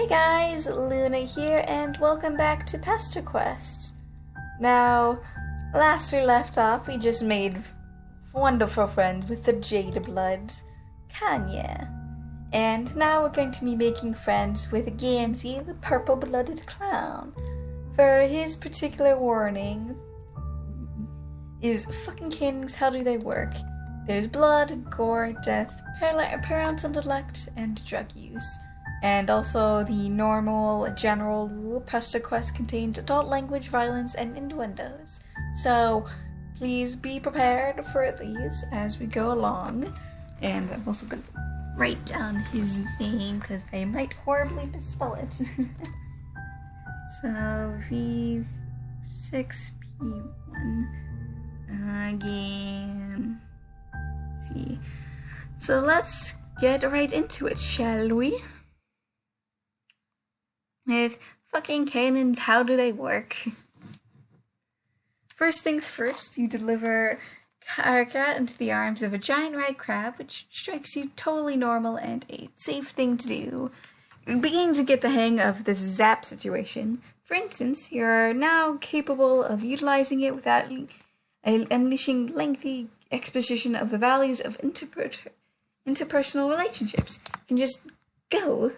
guys, Luna here, and welcome back to Pesterquest. Now, last we left off, we just made wonderful friends with the Jade Blood, Kanya. And now we're going to be making friends with Gamzee, the purple-blooded clown. For his particular warning is fucking cannons, how do they work? There's blood, gore, death, parental neglect, and drug use. And also the normal general rule, Pesterquest contains adult language, violence, and innuendos. So please be prepared for these as we go along. And I'm also going to write down his name because I might horribly misspell it. So V6P1 again. Let's see. So let's get right into it, shall we? With fucking cannons, how do they work? First things first, you deliver Scarecrow into the arms of a giant red crab, which strikes you totally normal and a safe thing to do. You're beginning to get the hang of this zap situation. For instance, you're now capable of utilizing it without unleashing lengthy exposition of the values of interpersonal relationships. You can just go.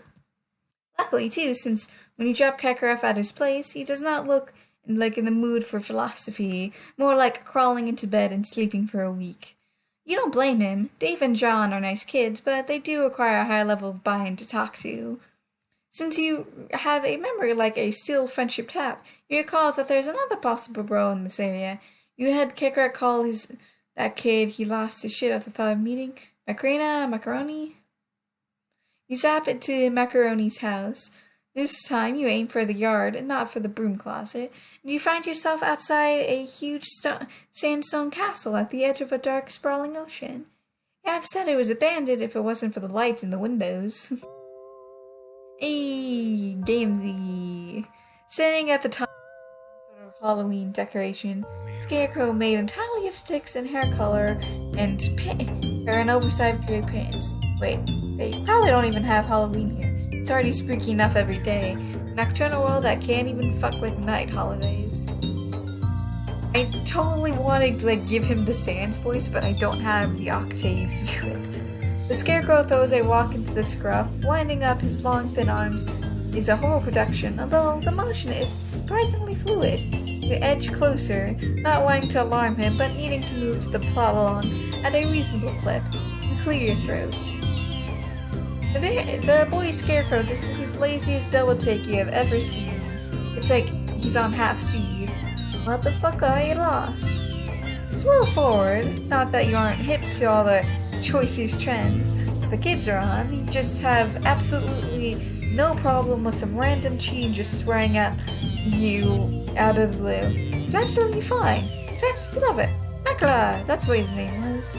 Luckily, too, since when you drop Kakarot out of his place, he does not look like in the mood for philosophy, more like crawling into bed and sleeping for a week. You don't blame him. Dave and John are nice kids, but they do require a high level of buy-in to talk to. Since you have a memory like a steel friendship tap, you recall that there's another possible bro in this area. You had Kakarot call that kid he lost his shit at the thought of meeting, Macaroni. You zap it to Macaroni's house. This time you aim for the yard and not for the broom closet, and you find yourself outside a huge sandstone castle at the edge of a dark, sprawling ocean. Yeah, I've said it was abandoned if it wasn't for the lights in the windows. Hey, Gamzee. Standing at the top of some sort of Halloween decoration, Scarecrow made entirely of sticks and hair color and an oversized gray pants. Wait, they probably don't even have Halloween here. It's already spooky enough every day. A nocturnal world that can't even fuck with night holidays. I totally want to give him the Sans voice, but I don't have the octave to do it. The Scarecrow throws a walk into the scruff, winding up his long thin arms is a horror production, although the motion is surprisingly fluid. You edge closer, not wanting to alarm him, but needing to move the plot along at a reasonable clip. You clear your throat. The boy Scarecrow does his laziest double take you have ever seen. It's like he's on half speed. What the fuck are you lost? Slow forward, not that you aren't hip to all the choicest trends the kids are on, you just have absolutely no problem with some random teen just swearing at you out of the blue. It's absolutely fine. In fact, you love it. Makla, that's what his name was.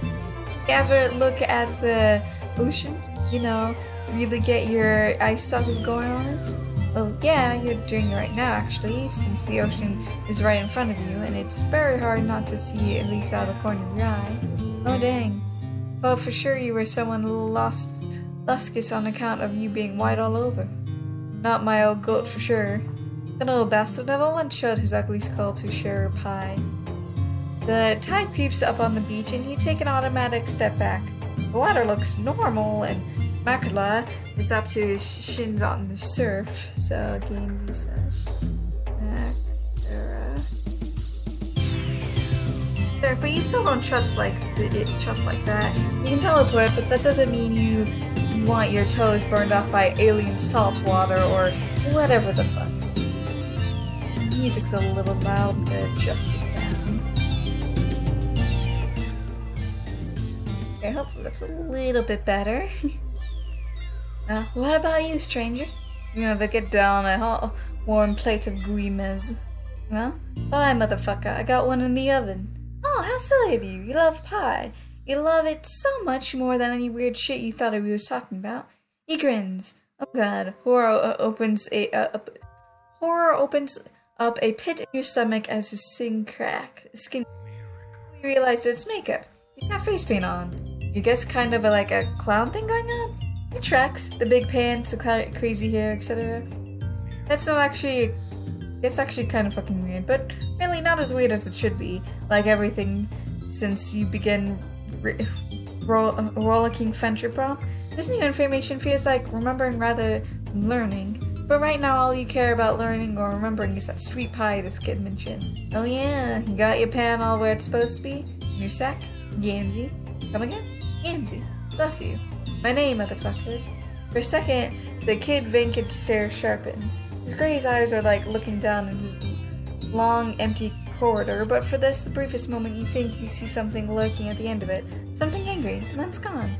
You ever look at the ocean? You know, really get your eye stalkers going on it? Well, yeah, you're doing it right now, actually, since the ocean is right in front of you, and it's very hard not to see at least out of the corner of your eye. Oh, dang. Well, for sure you were someone luscious on account of you being white all over. Not my old goat, for sure. The little bastard never once showed his ugly skull to share a pie. The tide creeps up on the beach, and you take an automatic step back. The water looks normal, and Makala is up to his shins on the surf, so Gamzee says, but you still don't trust like that. You can teleport, but that doesn't mean you want your toes burned off by alien salt water or whatever the fuck. The music's a little loud, but adjust it down. Okay, hopefully that's a little bit better. What about you, stranger? You know, they get down a hot, warm plate of grimace. Well, bye, motherfucker. I got one in the oven. Oh, how silly of you. You love pie. You love it so much more than any weird shit you thought we was talking about. He grins. Oh god. Horror opens up a pit in your stomach as his skin cracks. You realize it's makeup. He's got face paint on. You guess kind of like a clown thing going on? It tracks. The big pants, the crazy hair, etc. That's actually kind of fucking weird, but really not as weird as it should be. Like everything since you begin rollicking friendship prom. This new information feels like remembering rather than learning. But right now all you care about learning or remembering is that sweet pie this kid mentioned. Oh yeah, you got your pan all where it's supposed to be? In your sack? Gamzee. Come again? Gamzee. Bless you. My name, motherfucker. For a second, the kid vacant stare sharpens. His gray eyes are like looking down in his long, empty corridor, but for this, the briefest moment, you think you see something lurking at the end of it. Something angry, and then it's gone.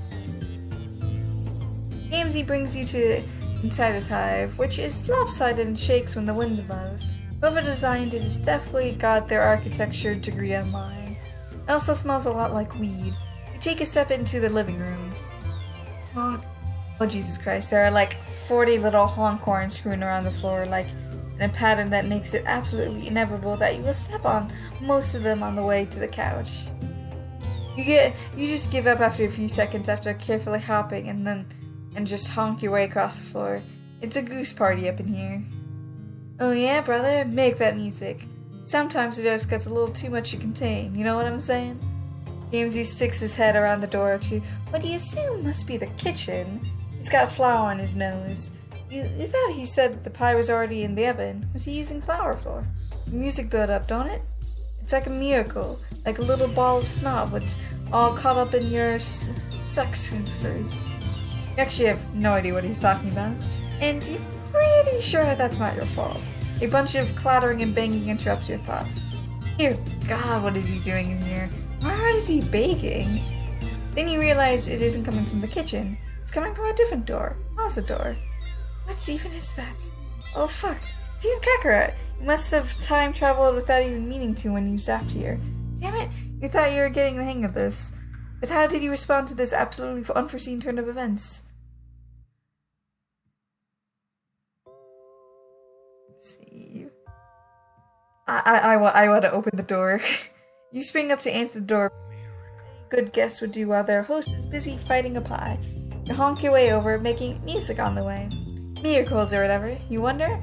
Gamzee brings you to inside his hive, which is lopsided and shakes when the wind blows. Whoever designed it has definitely got their architecture degree online. It also smells a lot like weed. You take a step into the living room. Oh Jesus Christ, there are like 40 little honk horns screwing around the floor, like in a pattern that makes it absolutely inevitable that you will step on most of them on the way to the couch. You just give up after a few seconds after carefully hopping and just honk your way across the floor. It's a goose party up in here. Oh yeah, brother, make that music. Sometimes it just gets a little too much to contain, you know what I'm saying? Gamzee sticks his head around the door to what he assumed must be the kitchen. He's got flour on his nose. You thought he said the pie was already in the oven. Was he using flour floor? The music built up, don't it? It's like a miracle, like a little ball of snot what's all caught up in your suction furs. You actually have no idea what he's talking about, and you're pretty sure that's not your fault. A bunch of clattering and banging interrupts your thoughts. Dear God, what is he doing in here? Why is he baking? Then you realize it isn't coming from the kitchen. It's coming from a different door. Closet door. What even is that? Oh fuck. It's you, Kakarot. You must have time traveled without even meaning to when you zapped here. Damn it. You thought you were getting the hang of this. But how did you respond to this absolutely unforeseen turn of events? Let's see. I want to open the door. You spring up to answer the door. Any good guest would do while their host is busy fighting a pie. You honk your way over, making music on the way. Miracles or whatever. You wonder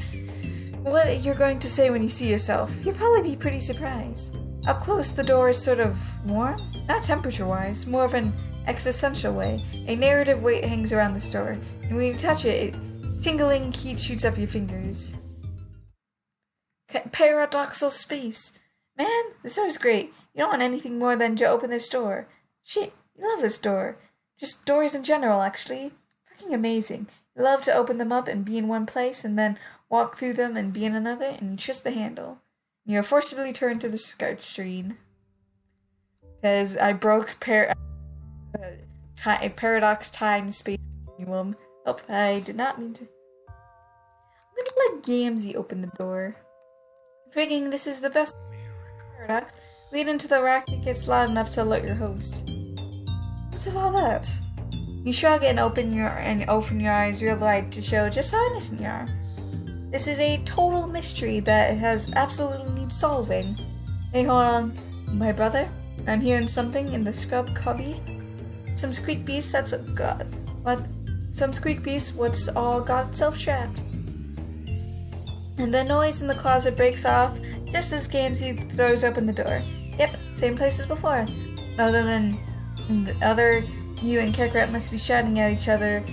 what you're going to say when you see yourself. You'll probably be pretty surprised. Up close, the door is sort of warm. Not temperature-wise, more of an existential way. A narrative weight hangs around the store, and when you touch it, tingling heat shoots up your fingers. Paradoxal space. Man, this door is great. You don't want anything more than to open this door. Shit, you love this door. Just doors in general, actually. Fucking amazing. You love to open them up and be in one place, and then walk through them and be in another, and you twist the handle. You are forcibly turned to the start screen. Because I broke paradox time space continuum. Oh, I did not mean to. I'm gonna let Gamzee open the door. Figuring this is the best paradox, lead into the rack that gets loud enough to alert your host. What is all that? You shrug and open your eyes real wide to show just how innocent you are. This is a total mystery that has absolutely needs solving. Hey, hold on, my brother. I'm hearing something in the scrub cubby. Some Squeak Beast that's got what? Some Squeak Beast what's all got itself trapped. And the noise in the closet breaks off just as Gamzee throws open the door. Yep, same place as before. Other you and Kakarot must be shouting at each other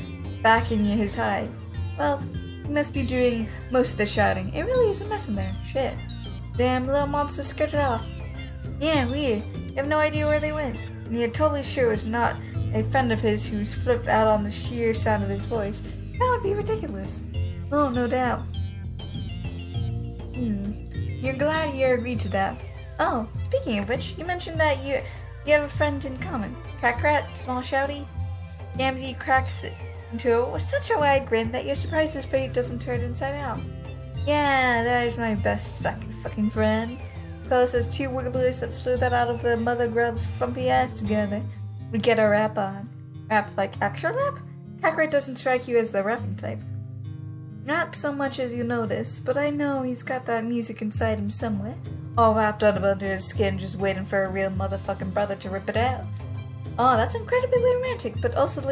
back in his hive. Well, he must be doing most of the shouting. It really is a mess in there. Shit. Damn, little monster skirted off. Yeah, weird. You have no idea where they went. And you're totally sure it's not a friend of his who's flipped out on the sheer sound of his voice. That would be ridiculous. Oh, no doubt. You're glad you agreed to that. Oh, speaking of which, you mentioned that you have a friend in common. Kakarot, small shouty. Gamzee cracks it into it with such a wide grin that you're surprised his face doesn't turn inside out. Yeah, that is my best sucky fucking friend. As close as two wigglers that slid that out of the mother grub's frumpy ass together. We get a rap on. Rap like actual rap? Kakarot doesn't strike you as the rapping type. Not so much as you notice, but I know he's got that music inside him somewhere. All wrapped up under his skin, just waiting for a real motherfucking brother to rip it out. Oh, that's incredibly romantic, but also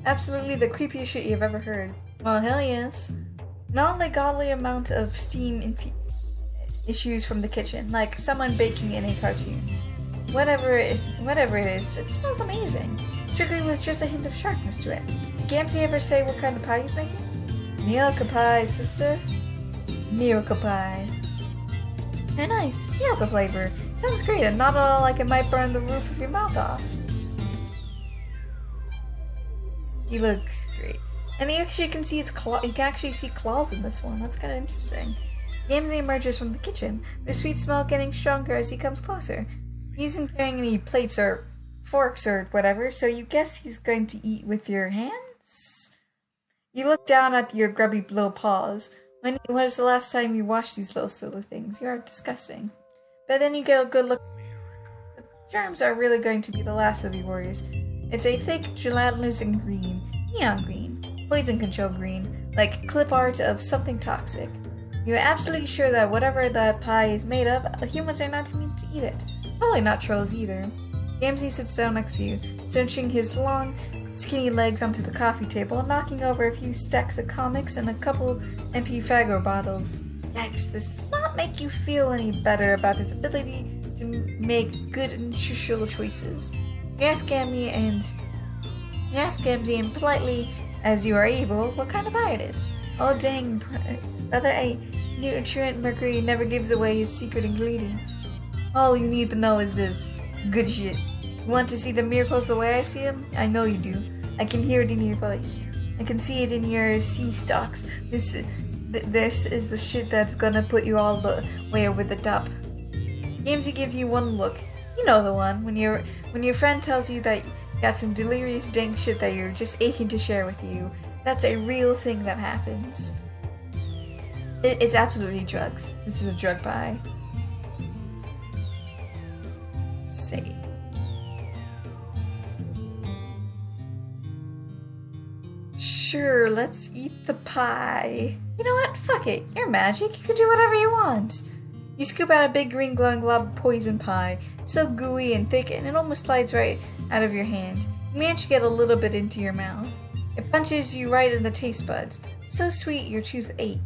Absolutely the creepiest shit you've ever heard. Well, hell yes. Not the godly amount of steam issues from the kitchen, like someone baking in a cartoon. Whatever it is, it smells amazing. Sugary with just a hint of sharpness to it. Did Gamzee ever say what kind of pie he's making? Miracle pie, sister. Miracle pie. Very nice. Miracle flavor. Sounds great and not at all like it might burn the roof of your mouth off. He looks great. And you actually can see his claw. You can actually see claws in this one. That's kind of interesting. Gamzee emerges from the kitchen, the sweet smell getting stronger as he comes closer. He isn't carrying any plates or forks or whatever, so you guess he's going to eat with your hands? You look down at your grubby little paws. When was the last time you washed these little silly things? You are disgusting. But then you get a good look. The germs are really going to be the last of you warriors. It's a thick, gelatinous and green, neon green, poison control green, like clip art of something toxic. You're absolutely sure that whatever that pie is made of, humans are not meant to eat it. Probably not trolls either. Gamzee sits down next to you, stretching his long, skinny legs onto the coffee table and knocking over a few stacks of comics and a couple empty Fagor bottles. Next, this does not make you feel any better about his ability to make good nutritional choices. You ask Gamzee and politely, as you are able, what kind of pie it is. Oh dang, brother, a nutrient mercury never gives away his secret ingredients. All you need to know is this. Good shit. You want to see the miracles the way I see them? I know you do. I can hear it in your voice. I can see it in your sea stalks. This is the shit that's gonna put you all the way over the top. Gamzee gives you one look. You know the one, when your friend tells you that you got some delirious dank shit that you're just aching to share with you. That's a real thing that happens. It's absolutely drugs. This is a drug pie. Say. Sure, let's eat the pie. You know what? Fuck it. You're magic. You can do whatever you want. You scoop out a big green glowing glob of poison pie. It's so gooey and thick and it almost slides right out of your hand. You manage to get a little bit into your mouth. It punches you right in the taste buds. So sweet your teeth ache.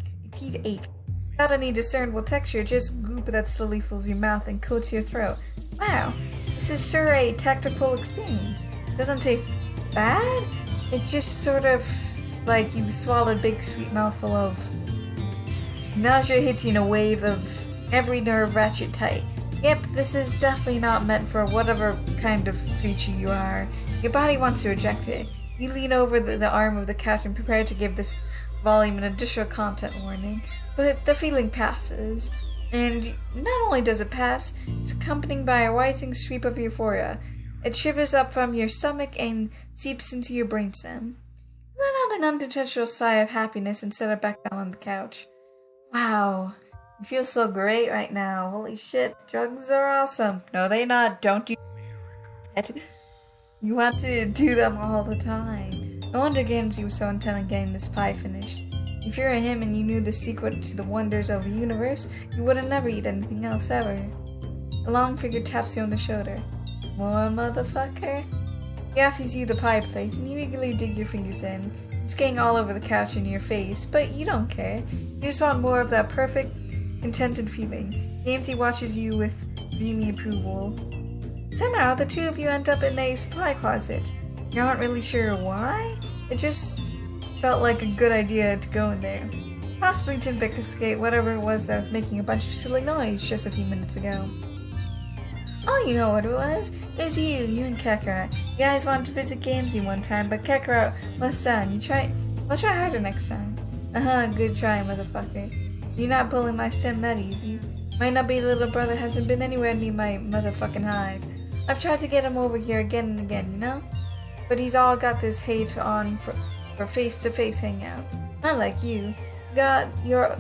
Without any discernible texture, just goop that slowly fills your mouth and coats your throat. Wow, this is sure a tactical experience. Doesn't taste bad. It's just sort of like you swallowed a big sweet mouthful of nausea hits you in a wave of every nerve ratchet tight. Yep, this is definitely not meant for whatever kind of creature you are. Your body wants to reject it. You lean over the arm of the couch and prepare to give this volume an additional content warning, but the feeling passes. And not only does it pass, it's accompanied by a rising sweep of euphoria. It shivers up from your stomach and seeps into your brainstem. You let out an unintentional sigh of happiness and settle back down on the couch. Wow, you feel so great right now. Holy shit, drugs are awesome. No, they're not. Don't do that. You want to do them all the time. No wonder Gamzee was so intent on getting this pie finished. If you're him and you knew the secret to the wonders of the universe, you wouldn't never eat anything else ever. A long figure taps you on the shoulder. More motherfucker? He offers you the pie plate and you eagerly dig your fingers in. It's getting all over the couch and your face, but you don't care. You just want more of that perfect, contented feeling. Gamzee watches you with dreamy approval. Somehow, the two of you end up in a supply closet. You aren't really sure why? It just felt like a good idea to go in there. Possibly to investigate whatever it was that was making a bunch of silly noise just a few minutes ago. Oh, you know what it was? It was you and Kakarot. You guys wanted to visit Gamzee one time, but Kakarot was done. We'll try harder next time. Good try, motherfucker. You're not pulling my stem that easy. Might not be the little brother hasn't been anywhere near my motherfucking hive. I've tried to get him over here again and again, you know? But he's all got this hate on for face-to-face hangouts. Not like you. Got your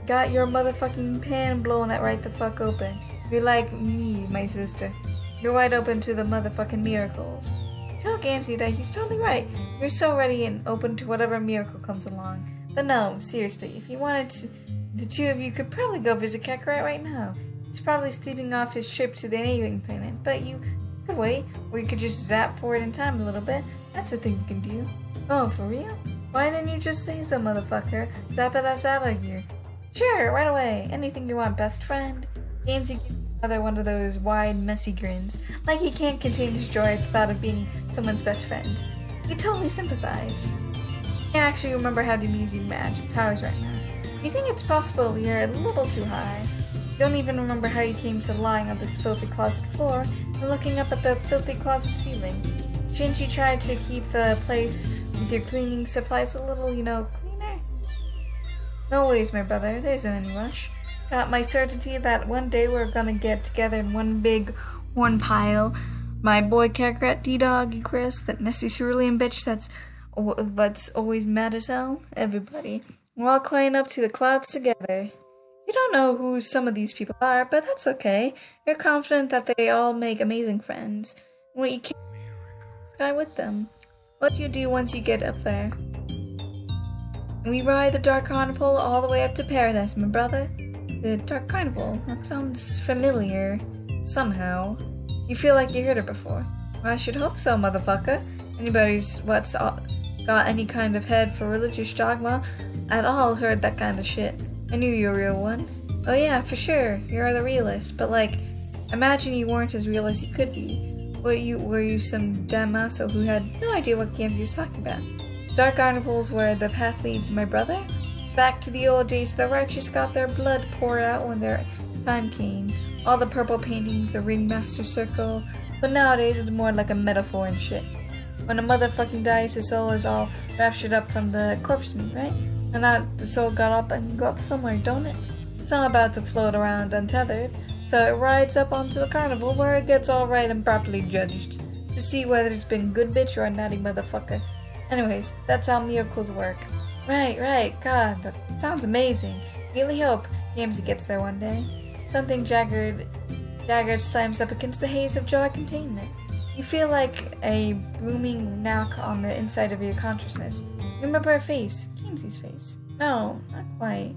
motherfucking pan blown at right the fuck open. You're like me, my sister. You're wide open to the motherfucking miracles. Tell Gamzee that he's totally right. You're so ready and open to whatever miracle comes along. But no, seriously, if you wanted to, the two of you could probably go visit Kakarot right now. He's probably sleeping off his trip to the neighboring planet, but you could wait, or you could just zap forward in time a little bit. That's a thing you can do. Oh, for real? Why didn't you just say so, motherfucker? Zap it us out of here. Sure, right away. Anything you want, best friend. Gamzee gives another one of those wide, messy grins, like he can't contain his joy at the thought of being someone's best friend. You totally sympathize. I can't actually remember how to use your magic powers right now. You think it's possible you're a little too high? You don't even remember how you came to lying on this filthy closet floor and looking up at the filthy closet ceiling. Shouldn't you try to keep the place with your cleaning supplies a little, cleaner? No worries, my brother. There isn't any rush. Got my certainty that one day we're gonna get together in one pile. My boy Carrot, D-Dog, Chris, that Nessie Cerulean bitch that's always mad as hell. Everybody. We're all climbing up to the clouds together. You don't know who some of these people are, but that's okay. You're confident that they all make amazing friends. What you can't sky with them. What do you do once you get up there? We ride the Dark Carnival all the way up to paradise, my brother. The Dark Carnival? That sounds familiar. Somehow. You feel like you heard it before. Well, I should hope so, motherfucker. Anybody's got any kind of head for religious dogma at all heard that kind of shit. I knew you were a real one. Oh yeah, for sure. You're the realist. But imagine you weren't as real as you could be. Were you some damn asshole who had no idea what Gamzee was talking about? Dark carnivals where the path leads, my brother? Back to the old days, the righteous got their blood poured out when their time came. All the purple paintings, the ringmaster circle. But nowadays it's more like a metaphor and shit. When a motherfucking dies, his soul is all raptured up from the corpse meat, right? And that the soul got up and go up somewhere, don't it? It's not about to float around untethered, so it rides up onto the carnival where it gets all right and properly judged to see whether it's been good bitch or a naughty motherfucker. Anyways, that's how miracles work. Right. God, that sounds amazing. Really hope Gamzee gets there one day. Something jagged slams up against the haze of joy containment. You feel like a booming knock on the inside of your consciousness. You remember a face. Gamzee's face. No, not quite.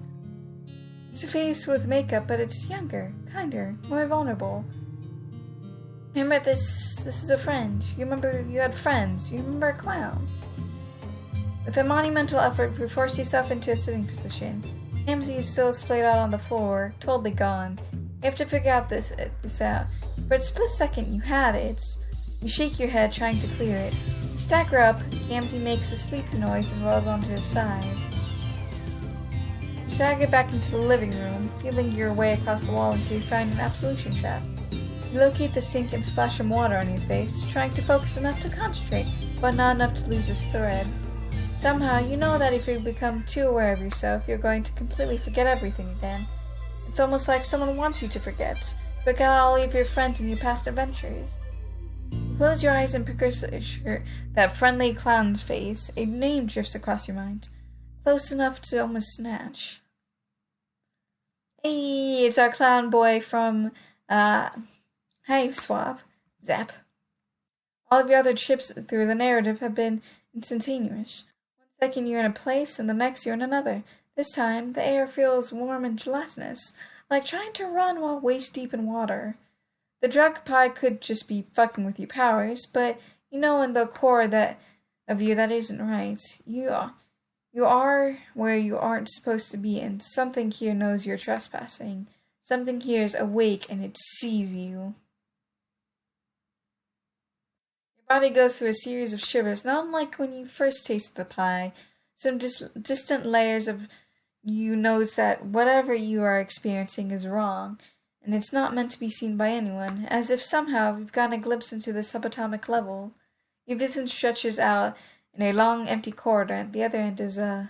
It's a face with makeup, but it's younger, kinder, more vulnerable. Remember this is a friend. You remember you had friends. You remember a clown. With a monumental effort, you force yourself into a sitting position. Gamzee is still splayed out on the floor, totally gone. You have to figure this out. For a split second, you had it. You shake your head, trying to clear it. You stagger up. Gamzee makes a sleepy noise and rolls onto his side. You stagger back into the living room, feeling your way across the wall until you find an absolution trap. You locate the sink and splash some water on your face, trying to focus enough to concentrate, but not enough to lose this thread. Somehow, you know that if you become too aware of yourself, you're going to completely forget everything again. It's almost like someone wants you to forget all of your friends and your past adventures. You close your eyes and picture that friendly clown's face. A name drifts across your mind, close enough to almost snatch. Hey, it's our clown boy from Hive Swap. Zap. All of your other trips through the narrative have been instantaneous. One second you're in a place, and the next you're in another. This time, the air feels warm and gelatinous, like trying to run while waist-deep in water. The drug pie could just be fucking with your powers, but you know in the core of you that isn't right. You are where you aren't supposed to be, and something here knows you're trespassing. Something here is awake, and it sees you. Body goes through a series of shivers, not unlike when you first tasted the pie. Some distant layers of you knows that whatever you are experiencing is wrong, and it's not meant to be seen by anyone, as if somehow you've gotten a glimpse into the subatomic level. Your vision stretches out in a long, empty corridor, and at the other end is You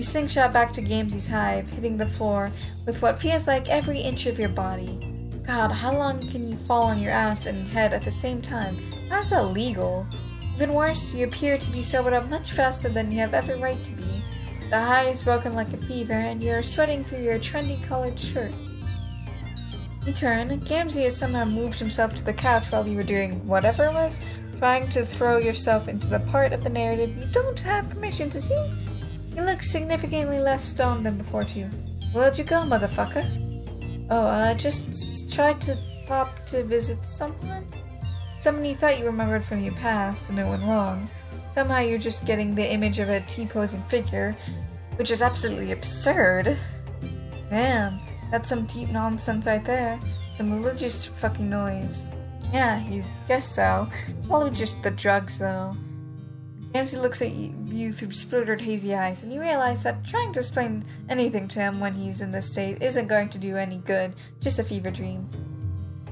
slingshot back to Gamzee's hive, hitting the floor with what feels like every inch of your body. God, how long can you fall on your ass and head at the same time? How's that legal? Even worse, you appear to be sobered up much faster than you have every right to be. The high is broken like a fever, and you're sweating through your trendy colored shirt. In turn, Gamzee has somehow moved himself to the couch while you were doing whatever it was, trying to throw yourself into the part of the narrative you don't have permission to see. You look significantly less stoned than before, too. Where'd you go, motherfucker? Oh, just tried to pop to visit someone? Someone you thought you remembered from your past and it went wrong. Somehow you're just getting the image of a T-posing figure, which is absolutely absurd. Man, that's some deep nonsense right there. Some religious fucking noise. Yeah, you guess so. Probably just the drugs, though. Gamzee looks at you through splintered, hazy eyes, and you realize that trying to explain anything to him when he's in this state isn't going to do any good, just a fever dream.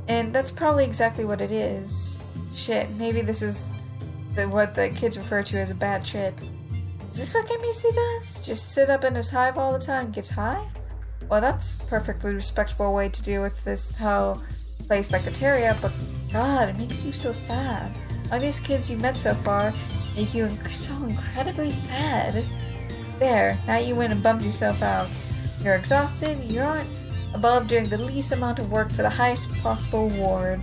And that's probably exactly what it is. Shit, maybe this is what the kids refer to as a bad trip. Is this what Gamzee does? Just sit up in his hive all the time and gets high? Well, that's a perfectly respectable way to deal with this whole place like a terrier, but God, it makes you so sad. All these kids you've met so far make you so incredibly sad. There, now you went and bummed yourself out. You're exhausted, you aren't above doing the least amount of work for the highest possible reward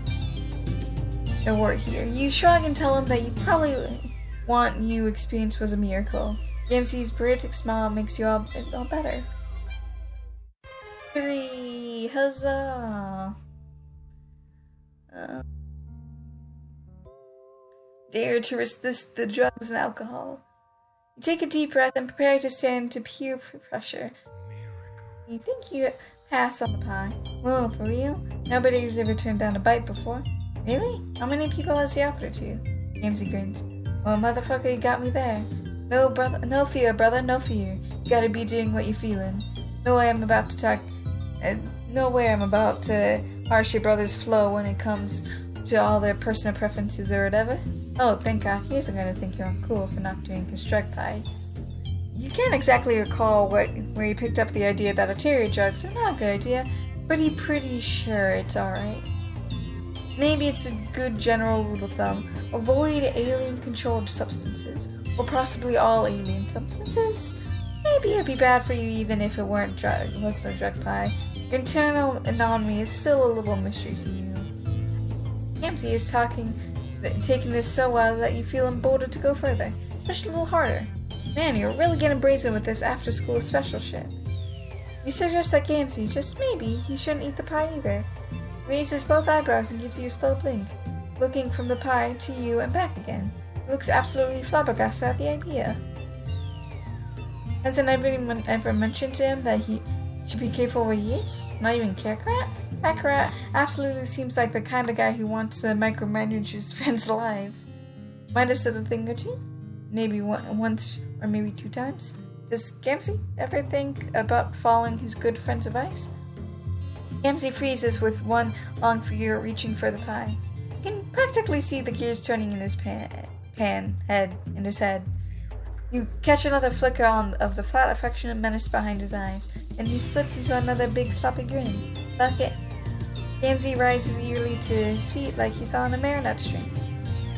here. You shrug and tell him that you probably want you experience was a miracle. Gamzee's brilliant smile makes you all better. 3, huzzah! Dare to resist the drugs and alcohol. You take a deep breath and prepare to stand to peer pressure. You think you pass on the pie. Whoa, for real? Nobody's ever turned down a bite before. Really? How many people has he offered to you? Gamzee grins. Well, motherfucker, you got me there. No, brother, no fear, brother, no fear. You gotta be doing what you're feeling. No way I'm about to harsh your brother's flow when it comes to all their personal preferences or whatever. Oh, thank God, he isn't gonna think you're uncool for not doing his drug pie. You can't exactly recall where he picked up the idea that arterial drugs are not a good idea, but he's pretty sure it's alright. Maybe it's a good general rule of thumb. Avoid alien-controlled substances, or possibly all alien substances. Maybe it'd be bad for you even if it wasn't a drug pie. Your internal anatomy is still a little mystery to you. Gamzee is taking this so well that you feel emboldened to go further. Push a little harder. Man, you're really getting brazen with this after-school special shit. You suggest that Gamzee, just maybe, he shouldn't eat the pie either. He raises both eyebrows and gives you a slow blink, looking from the pie to you and back again. He looks absolutely flabbergasted at the idea. Hasn't anyone ever mentioned to him that he should be careful what he eats? Not even Scarecrow? Scarecrow absolutely seems like the kind of guy who wants to micromanage his friends' lives. Might have said a thing or two? Maybe once or maybe 2 times? Does Gamzee ever think about following his good friend's advice? Gamzee freezes with one long finger reaching for the pie. You can practically see the gears turning in his head. You catch another flicker of the flat affectionate menace behind his eyes, and he splits into another big sloppy grin. Fuck it. Gamzee rises eagerly to his feet like he's on a marionette strings,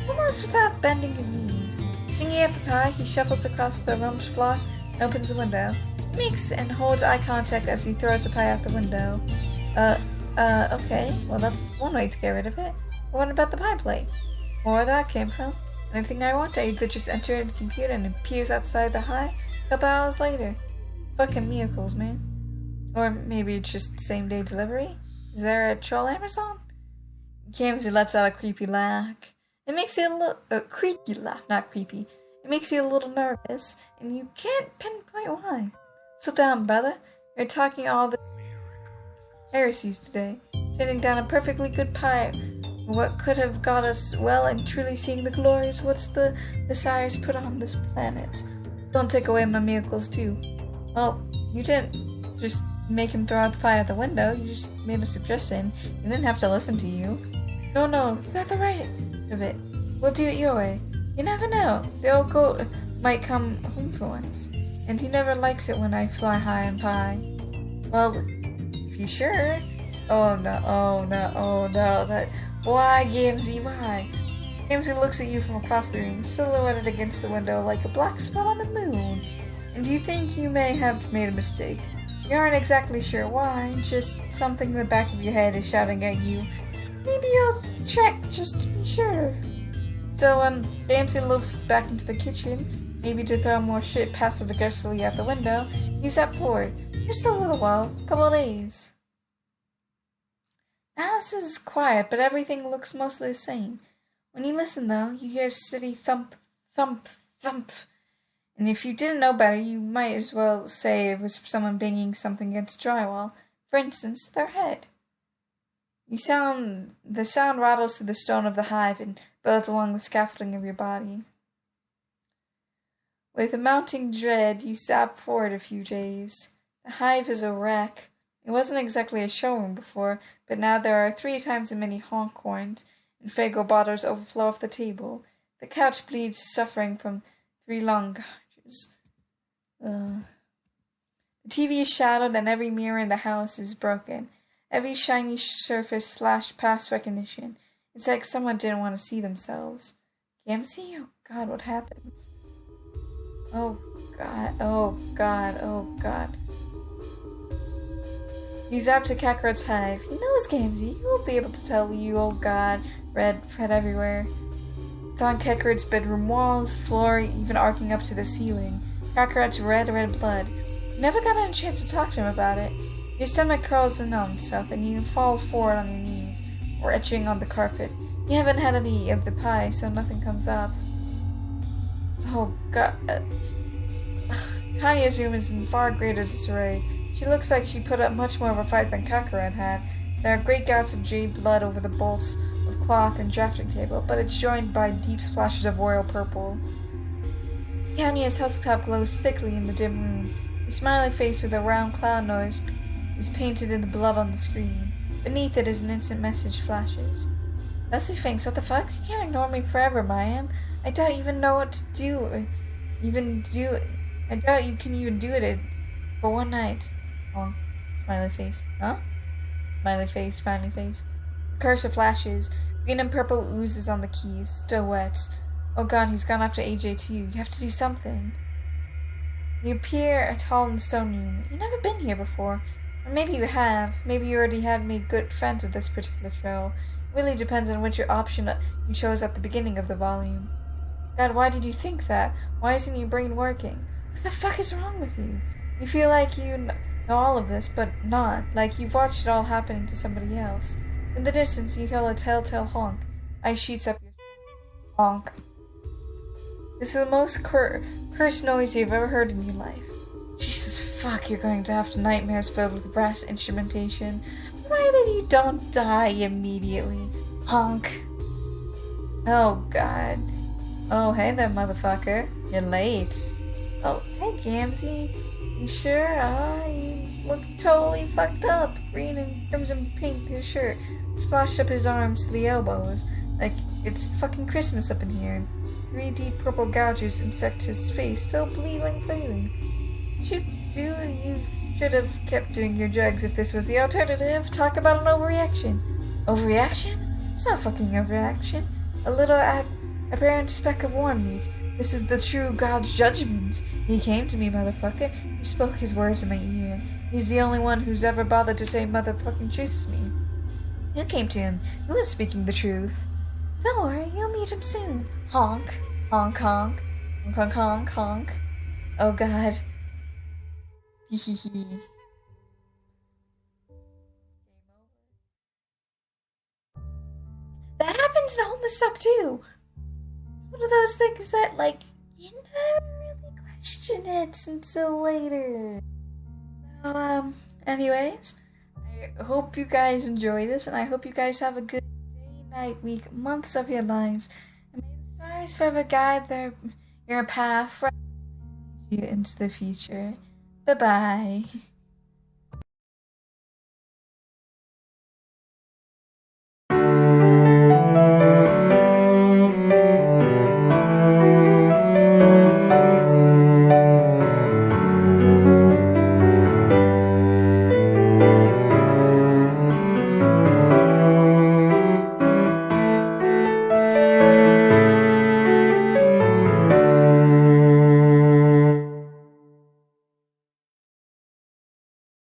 almost without bending his knees. Picking up the pie, he shuffles across the rumped block and opens the window. He makes and holds eye contact as he throws the pie out the window. Okay, well that's one way to get rid of it. But what about the pie plate? Where that came from? Anything I want, I either just enter in the computer and it appears outside the hive a couple hours later. Fucking miracles, man. Or maybe it's just same-day delivery? Is there a troll Amazon? Gamzee lets out a creepy laugh. It makes you a creaky laugh, not creepy. It makes you a little nervous, and you can't pinpoint why. Slow down, brother. You're talking all the heresies today. Turning down a perfectly good pie. What could have got us well and truly seeing the glories what's the Messiah's put on this planet. Don't take away my miracles too. Well, you didn't just make him throw out the pie out the window. You just made a suggestion. He didn't have to listen to you. No, you got the right of it. We'll do it your way. You never know. The old goat might come home for once. And he never likes it when I fly high on pie. Well, if you're sure. Oh no, that... Why, Gamzee, why? Gamzee looks at you from across the room, silhouetted against the window like a black spot on the moon. And you think you may have made a mistake. You aren't exactly sure why, just something in the back of your head is shouting at you. Maybe you'll check just to be sure. So, Gamzee looks back into the kitchen, maybe to throw more shit passive-aggressively out the window. He stepped forward. Just a little while, couple of days. The house is quiet, but everything looks mostly the same. When you listen, though, you hear a steady thump, thump, thump. And if you didn't know better, you might as well say it was someone banging something against drywall. For instance, their head. The sound rattles through the stone of the hive and builds along the scaffolding of your body. With a mounting dread, you zap forward a few days. The hive is a wreck. It wasn't exactly a showroom before, but now there are 3 times as many honk horns, and Fago bottles overflow off the table. The couch bleeds, suffering from 3 long gouges. The TV is shattered, and every mirror in the house is broken. Every shiny surface slashed past recognition. It's like someone didn't want to see themselves. Gamzee? Oh God, what happens? Oh God, oh God, oh God. You zap to Kakarot's hive. He knows Gamzee. He won't be able to tell you, oh God. Red everywhere. It's on Kakarot's bedroom walls, floor, even arcing up to the ceiling. Kakarot's red blood. You never got a chance to talk to him about it. Your stomach curls in on itself, and you fall forward on your knees, or etching on the carpet. You haven't had any of the pie, so nothing comes up. Oh God. Kanye's room is in far greater disarray. She looks like she put up much more of a fight than Kakarot had. There are great gouts of jade blood over the bolts of cloth and drafting table, but it's joined by deep splashes of royal purple. Kanye's housetop glows thickly in the dim room. A smiley face with a round cloud nose is painted in the blood on the screen. Beneath it is an instant message flashes. Leslie thinks, what the fuck? You can't ignore me forever, Mayim. I doubt you even know what to do. I doubt you can even do it for one night. Oh, smiley face. Huh? Smiley face, smiley face. The cursor flashes. Green and purple oozes on the keys, still wet. Oh God, he's gone after AJ too. You have to do something. You appear tall in the stone room. You've never been here before. Or maybe you have. Maybe you already had made good friends with this particular show. It really depends on which option you chose at the beginning of the volume. God, why did you think that? Why isn't your brain working? What the fuck is wrong with you? You feel like you know all of this, but not. Like you've watched it all happening to somebody else. In the distance, you hear a telltale honk. Ice sheets up your stomach. Honk. This is the most cursed noise you've ever heard in your life. Jesus fuck, you're going to have nightmares filled with brass instrumentation. Provided you don't die immediately. Honk. Oh God. Oh, hey there, motherfucker. You're late. Oh, hey, Gamzee. You sure? You look totally fucked up. Green and crimson pink his shirt. Splashed up his arms to the elbows. Like it's fucking Christmas up in here. 3 deep purple gouges intersect his face, still bleeding freely. You should have kept doing your drugs if this was the alternative. Talk about an overreaction. Overreaction? It's not fucking overreaction. A little apparent speck of warm meat. This is the true God's judgment. He came to me, motherfucker. He spoke his words in my ear. He's the only one who's ever bothered to say motherfucking truth to me. Who came to him? Who is speaking the truth? Don't worry, you'll meet him soon. Honk. Honk honk. Honk honk honk honk. Oh God. Hehehe. That happens in Homestuck too. It's one of those things that, like, you never really question it until later. So, anyways, I hope you guys enjoy this, and I hope you guys have a good day, night, week, months of your lives. And may the stars forever guide your path right you into the future. Bye-bye.